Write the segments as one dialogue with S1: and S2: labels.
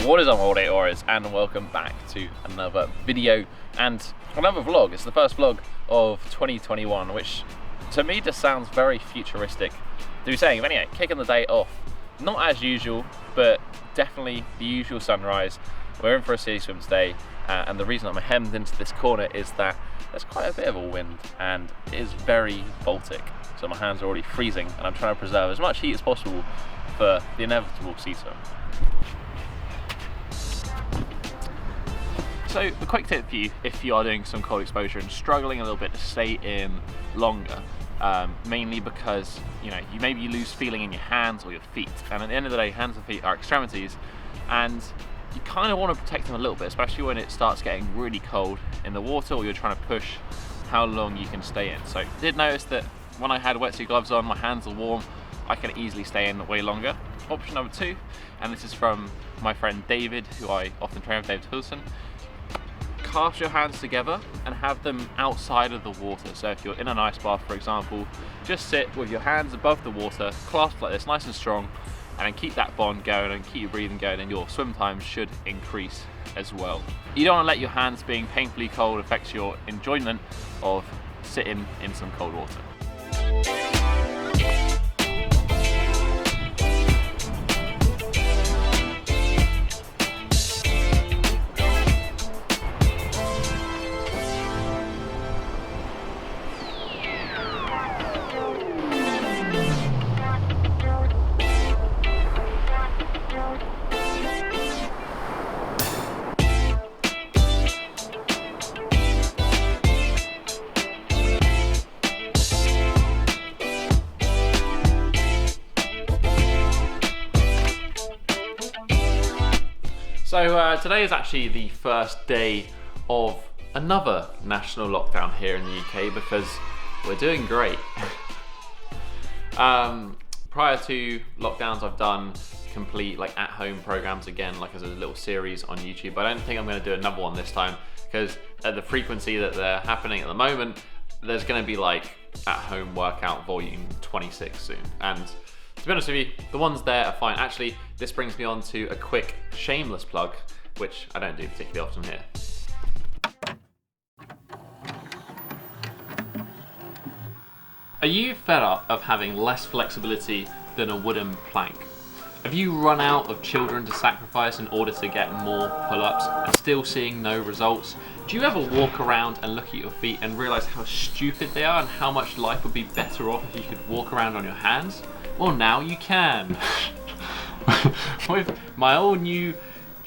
S1: What is up, all day Auras, and welcome back to another video and another vlog. It's the first vlog of 2021, which to me just sounds very futuristic to be saying. But anyway, kicking the day off, not as usual, but definitely the usual sunrise. We're in for a city swim today, and the reason I'm hemmed into this corner is that there's quite a bit of a wind and it is very Baltic. So my hands are already freezing and I'm trying to preserve as much heat as possible for the inevitable sea swim. So a quick tip for you if you are doing some cold exposure and struggling a little bit to stay in longer, mainly because you lose feeling in your hands or your feet, and at the end of the day hands and feet are extremities and you kind of want to protect them a little bit, especially when it starts getting really cold in the water or you're trying to push how long you can stay in. So I did notice that when I had wetsuit gloves on, my hands are warm, I can easily stay in way longer. Option number two, and this is from my friend David, who I often train with, David Hilson. Clasp your hands together and have them outside of the water. So if you're in an ice bath, for example, just sit with your hands above the water, clasped like this, nice and strong, and then keep that bond going and keep your breathing going, and your swim time should increase as well. You don't want to let your hands being painfully cold affect your enjoyment of sitting in some cold water. So today is actually the first day of another national lockdown here in the UK because we're doing great. Prior to lockdowns, I've done complete at-home programs again, as a little series on YouTube. But I don't think I'm going to do another one this time because at the frequency that they're happening at the moment, there's going to be at-home workout volume 26 soon. And to be honest with you, the ones there are fine. Actually, this brings me on to a quick shameless plug, which I don't do particularly often here. Are you fed up of having less flexibility than a wooden plank? Have you run out of children to sacrifice in order to get more pull-ups and still seeing no results? Do you ever walk around and look at your feet and realize how stupid they are and how much life would be better off if you could walk around on your hands? Well, now you can. With my all new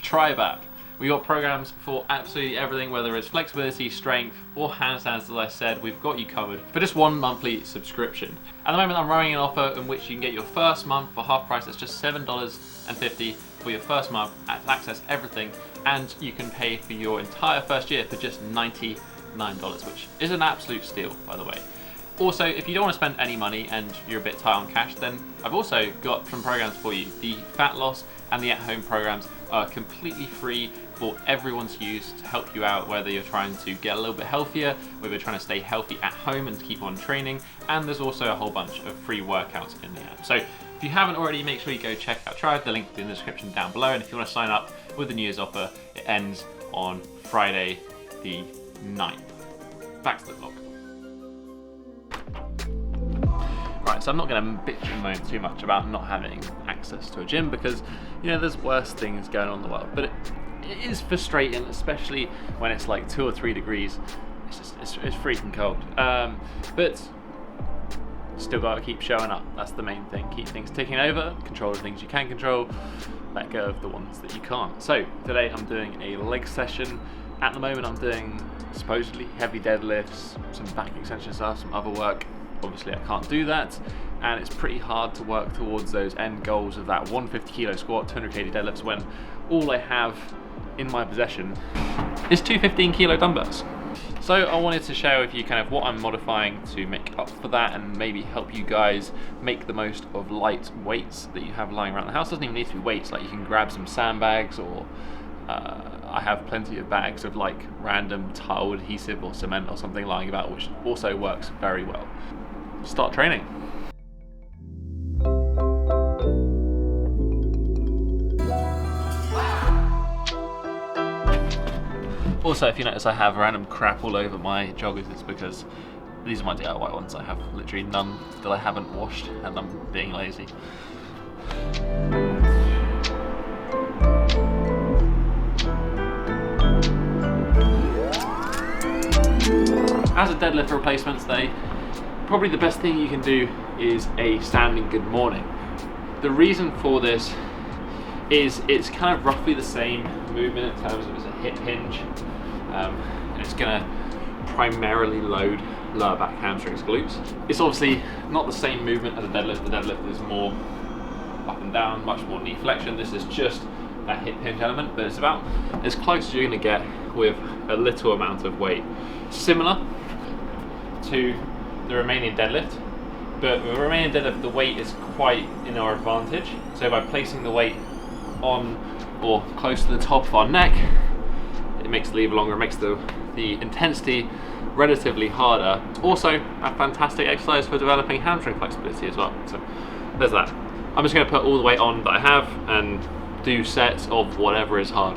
S1: Tribe app, we got programs for absolutely everything, whether it's flexibility, strength, or handstands. As I said, we've got you covered for just one monthly subscription. At the moment, I'm running an offer in which you can get your first month for half price. That's just $7.50 for your first month to access everything, and you can pay for your entire first year for just $99, which is an absolute steal, by the way. Also, if you don't want to spend any money and you're a bit tight on cash, then I've also got some programs for you. The fat loss and the at-home programs are completely free for everyone to use to help you out, whether you're trying to get a little bit healthier, whether you're trying to stay healthy at home and keep on training, and there's also a whole bunch of free workouts in the app. So if you haven't already, make sure you go check out Tribe. The link is in the description down below, and if you want to sign up with the New Year's offer, it ends on Friday the 9th. Back to the vlog. Right, so I'm not going to bitch and moan too much about not having access to a gym because, there's worse things going on in the world. But it is frustrating, especially when it's 2 or 3 degrees. It's freaking cold. But still got to keep showing up. That's the main thing. Keep things ticking over, control the things you can control, let go of the ones that you can't. So today I'm doing a leg session. At the moment I'm doing supposedly heavy deadlifts, some back extension stuff, some other work. Obviously I can't do that, and it's pretty hard to work towards those end goals of that 150 kilo squat, 200 kg deadlifts when all I have in my possession is 2 15 kilo dumbbells. So I wanted to share with you kind of what I'm modifying to make up for that and maybe help you guys make the most of light weights that you have lying around the house. It doesn't even need to be weights, you can grab some sandbags, or I have plenty of bags of random tile adhesive or cement or something lying about, which also works very well. Start training. Also, if you notice I have random crap all over my joggers, it's because these are my DIY ones. I have literally none that I haven't washed and I'm being lazy. As a deadlift replacement today, probably the best thing you can do is a standing good morning. The reason for this is it's kind of roughly the same movement in terms of it's a hip hinge. And it's going to primarily load lower back, hamstrings, glutes. It's obviously not the same movement as a deadlift. The deadlift is more up and down, much more knee flexion. This is just that hip hinge element, but it's about as close as you're going to get with a little amount of weight. Similar to the Romanian deadlift, but with the Romanian deadlift the weight is quite in our advantage. So by placing the weight on or close to the top of our neck, it makes the lever longer, it makes the intensity relatively harder. Also a fantastic exercise for developing hamstring flexibility as well. So there's that. I'm just going to put all the weight on that I have and do sets of whatever is hard.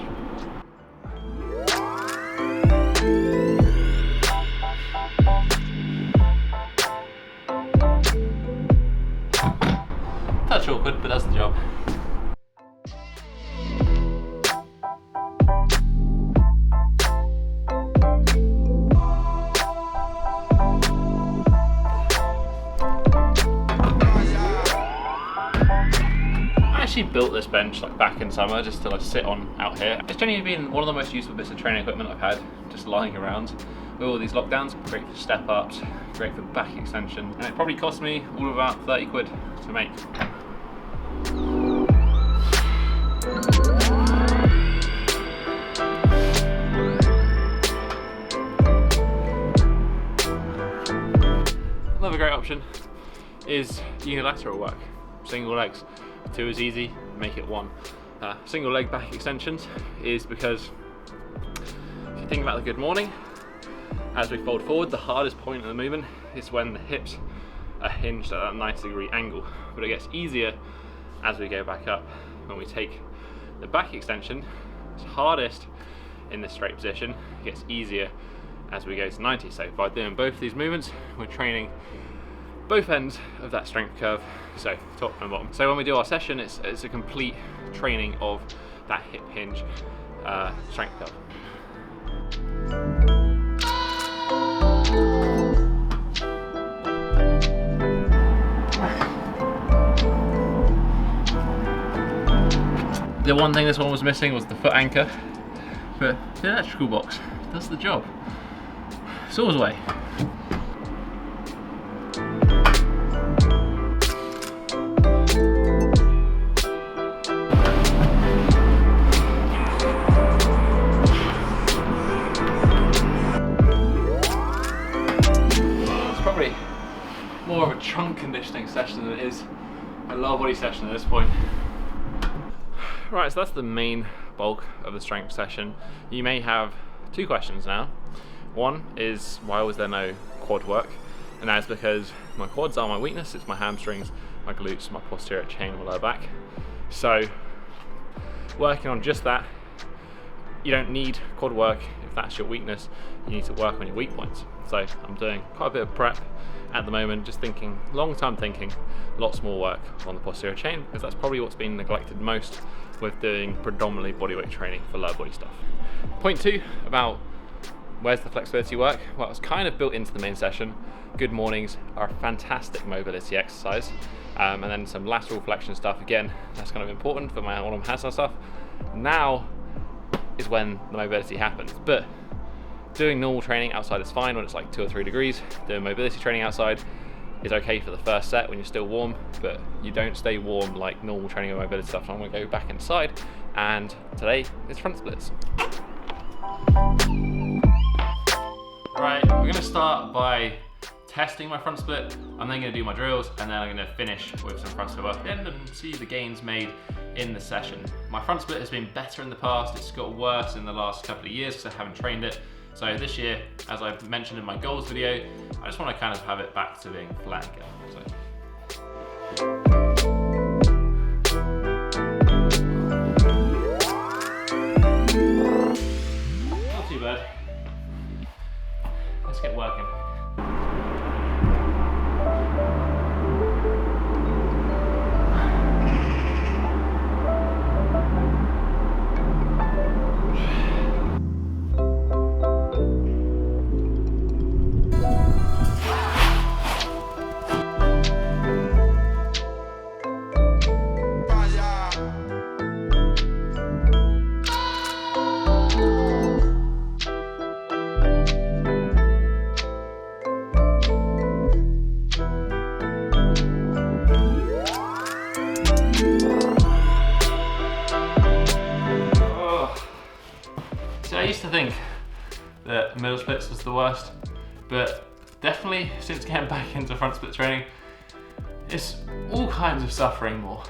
S1: Touch awkward, but that's the job. I actually built this bench like back in summer just to like sit on out here. It's genuinely been one of the most useful bits of training equipment I've had, just lying around with all these lockdowns. Great for step ups, great for back extension, and it probably cost me all of about 30 quid to make. Another great option is unilateral work. Single legs. 2 is easy, make it 1. Single leg back extensions is because if you think about the good morning, as we fold forward, the hardest point of the movement is when the hips are hinged at that 90-degree angle. But it gets easier as we go back up. When we take the back extension, it's hardest in the straight position, it gets easier as we go to 90. So by doing both these movements, we're training both ends of that strength curve, so top and bottom. So when we do our session, it's a complete training of that hip hinge strength curve. The one thing this one was missing was the foot anchor, but the electrical box does the job. Saws away. More of a trunk conditioning session than it is a lower body session at this point. Right, so that's the main bulk of the strength session. You may have 2 questions now. One is, why was there no quad work? And that is because my quads are my weakness. It's my hamstrings, my glutes, my posterior chain, my lower back. So working on just that, you don't need quad work if that's your weakness. You need to work on your weak points. So I'm doing quite a bit of prep at the moment, just thinking, long-term thinking, lots more work on the posterior chain, because that's probably what's been neglected most with doing predominantly bodyweight training for lower body stuff. Point 2 about where's the flexibility work? Well, it's kind of built into the main session. Good mornings are a fantastic mobility exercise. And then some lateral flexion stuff, again, that's kind of important for my arm handstand stuff. Now is when the mobility happens. But doing normal training outside is fine when it's like 2 or 3 degrees. Doing mobility training outside is okay for the first set when you're still warm, but you don't stay warm like normal training or mobility stuff. So I'm gonna go back inside, and today is front splits. Right, we're gonna start by testing my front split. I'm then gonna do my drills, and then I'm gonna finish with some front split work at the end and see the gains made in the session. My front split has been better in the past. It's got worse in the last couple of years because I haven't trained it. So this year, as I've mentioned in my goals video, I just want to kind of have it back to being flat again. Not too bad. used to think that middle splits was the worst, but definitely since getting back into front split training, it's all kinds of suffering more.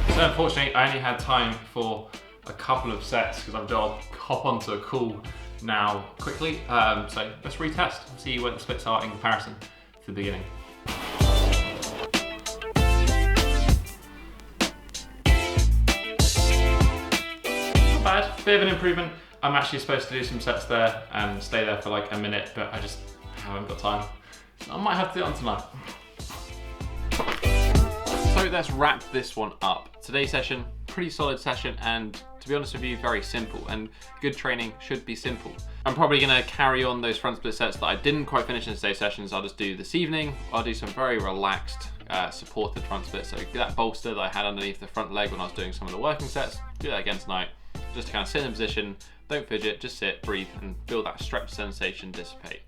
S1: So unfortunately, I only had time for a couple of sets because I've got to hop onto a call now quickly. So let's retest, see where the splits are in comparison to the beginning. Not bad, bit of an improvement. I'm actually supposed to do some sets there and stay there for like a minute, but I just haven't got time. So I might have to do it on tonight. So let's wrap this one up. Today's session, pretty solid session, and to be honest with you, very simple, and good training should be simple. I'm probably gonna carry on those front split sets that I didn't quite finish in today's sessions. I'll just do this evening. I'll do some very relaxed, supported front splits. So that bolster that I had underneath the front leg when I was doing some of the working sets, do that again tonight. Just to kind of sit in a position, don't fidget, just sit, breathe, and feel that stretch sensation dissipate.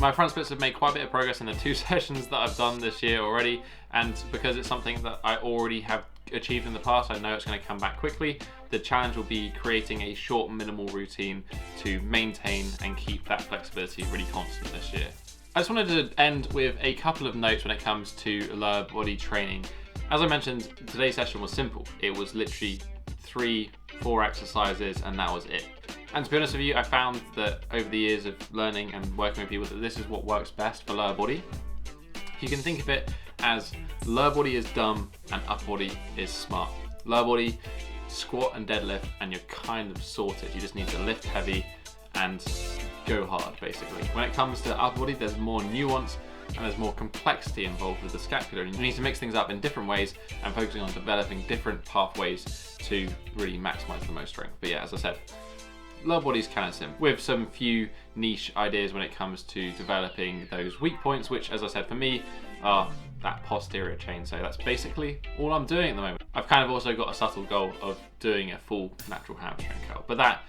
S1: My front splits have made quite a bit of progress in the 2 sessions that I've done this year already, and because it's something that I already have achieved in the past, I know it's going to come back quickly. The challenge will be creating a short, minimal routine to maintain and keep that flexibility really constant this year. I just wanted to end with a couple of notes when it comes to lower body training. As I mentioned, today's session was simple. It was literally 3-4 exercises and that was it. And to be honest with you, I found that over the years of learning and working with people that this is what works best for lower body. You can think of it as lower body is dumb and upper body is smart. Lower body, squat and deadlift, and you're kind of sorted. You just need to lift heavy and go hard, basically. When it comes to upper body, there's more nuance and there's more complexity involved with the scapula. And you need to mix things up in different ways and focusing on developing different pathways to really maximize the most strength. But yeah, as I said, lower body's kind of simple, with some few niche ideas when it comes to developing those weak points, which, as I said, for me, are that posterior chain. So that's basically all I'm doing at the moment. I've kind of also got a subtle goal of doing a full natural hamstring curl, but that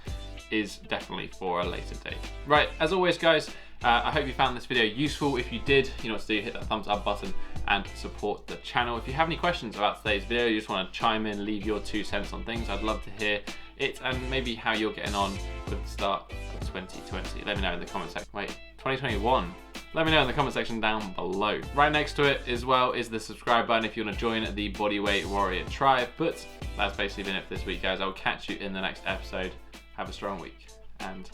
S1: is definitely for a later date. Right, as always, guys, I hope you found this video useful. If you did, you know what to do, hit that thumbs up button and support the channel. If you have any questions about today's video, you just want to chime in, leave your 2 cents on things, I'd love to hear it, and maybe how you're getting on with the start of 2020. Let me know in the comment section. Wait, 2021? Let me know in the comment section down below. Right next to it as well is the subscribe button if you want to join the Bodyweight Warrior tribe. But that's basically been it for this week, guys. I'll catch you in the next episode. Have a strong week and